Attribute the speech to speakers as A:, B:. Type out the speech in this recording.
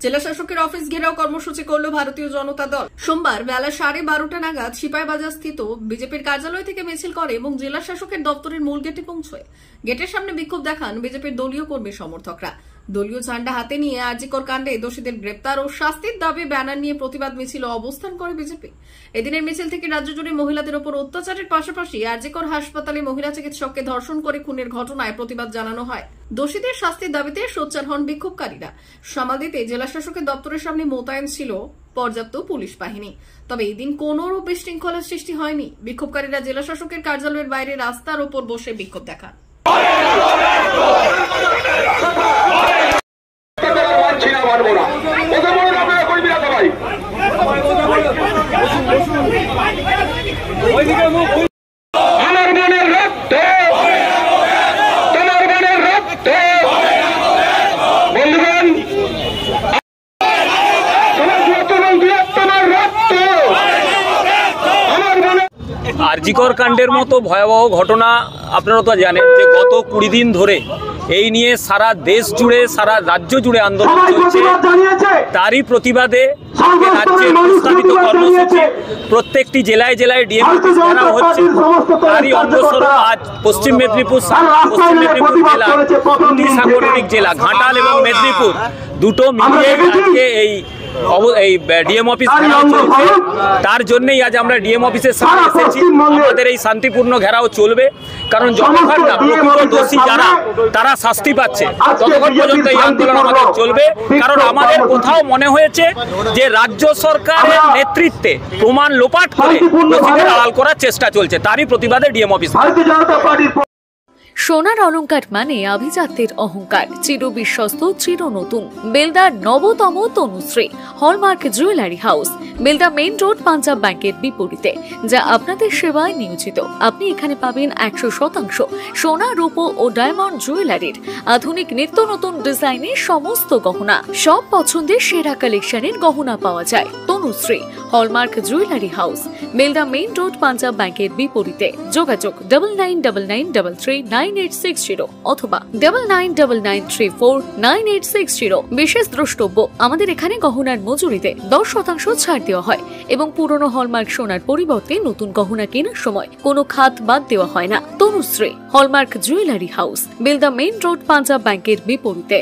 A: জেলা শাসকের অফিস ঘেরাও কর্মসূচি করল ভারতীয় জনতা দল। সোমবার বেলা 12:30 নাগাদ সিপাহীবাজার স্থিত বিজেপির কার্যালয় থেকে মিছিল করে এবং জেলা শাসকের দপ্তরের মূল গেটে পৌঁছয়। গেটের সামনে বিক্ষোভ দেখান বিজেপির দলীয় কর্মী সমর্থকরা। দলীয় ঝান্ডা হাতে নিয়ে আরজিকর কাণ্ডে দোষীদের গ্রেপ্তার ও শাস্তির দাবি ব্যানার নিয়ে প্রতিবাদ মিছিল অবস্থান করে বিজেপি। এদিনের মিছিল থেকে রাজ্য জুড়ে মহিলাদের ওপর অত্যাচারের পাশাপাশি আরজিকর হাসপাতালে মহিলা চিকিৎসককে ধর্ষণ করে খুনের ঘটনায় প্রতিবাদ জানানো হয়। দোষীদের শাস্তির দাবিতে সোচ্চার হন বিক্ষোভকারীরা। সামাল দিতে জেলা শাসকের দপ্তরের সামনে মোতায়েন ছিল পর্যাপ্ত পুলিশ বাহিনী। তবে এই দিন কোনো বিশৃঙ্খলার সৃষ্টি হয়নি। বিক্ষোভকারীরা জেলা শাসকের কার্যালয়ের বাইরে রাস্তার ওপর বসে বিক্ষোভ দেখান।
B: আরজিকর কাণ্ডের মতো ভয়াবহ ঘটনা আপনারা তো জানেন যে গত 20 দিন ধরে এই নিয়ে সারা দেশ জুড়ে সারা রাজ্য জুড়ে আন্দোলন চলছে। তারই প্রতিবাদে রাজ্যের প্রস্তাবিত কর্মসূচি প্রত্যেকটি জেলায় জেলায় ডিএম অফিস ঘেরাও হচ্ছে। তারই অগ্রসর আজ পশ্চিম মেদিনীপুর জেলা, দুটি সাংগঠনিক জেলা ঘাটাল এবং মেদিনীপুর দুটো মিলিয়ে আজকে এই ডিএম অফিস ঘেরাও চলছে। তার জন্যই আজ আমরা ডিএম অফিসের সামনে এসেছি। আমাদের এই শান্তিপূর্ণ ঘেরাও চলবে, কারণ যতক্ষণ না প্রকৃত দোষী যারা তারা শাস্তি পাচ্ছে ততক্ষণ পর্যন্ত এই আন্দোলন আমাদের চলবে। কারণ আমাদের কোথাও মনে হয়েছে যে রাজ্য সরকারের নেতৃত্বে প্রমাণ লোপাট করে দোষীদের আড়াল করার চেষ্টা চলছে। তারই প্রতিবাদে ডিএম অফিস।
C: সোনার অলংকার মানে আভিজাত্যের অহংকার, চির বিশ্বস্ত চির নতুন বেলদার নবতম Tanushree hallmark jewellery house, Belda main road, Punjab ব্যাংকের বিপরীতে, যা আপনাদের সেবায় নিয়োজিত। আপনি এখানে পাবেন 100% সোনা, রূপো ও ডায়মন্ড জুয়েলারির আধুনিক নিত্য নতুন ডিজাইনের সমস্ত গহনা। সব পছন্দের সেরা কালেকশনের গহনা পাওয়া যায়। Tanushree hallmark jewellery house, Belda main road, Punjab ব্যাংকের বিপরীতে। যোগাযোগ 9999339860 অথবা 9999349860। বিশেষ দ্রষ্টব্য, আমাদের এখানে গহনার মজুরিতে 10% ছাড় দেওয়া হয় এবং পুরনো হলমার্ক সোনার পরিবর্তে নতুন গহনা কেনার সময় কোনো খাত বাদ দেওয়া হয় না। Tanushree hallmark jewellery house, Belda main road, Punjab ব্যাংকের বিপরীতে।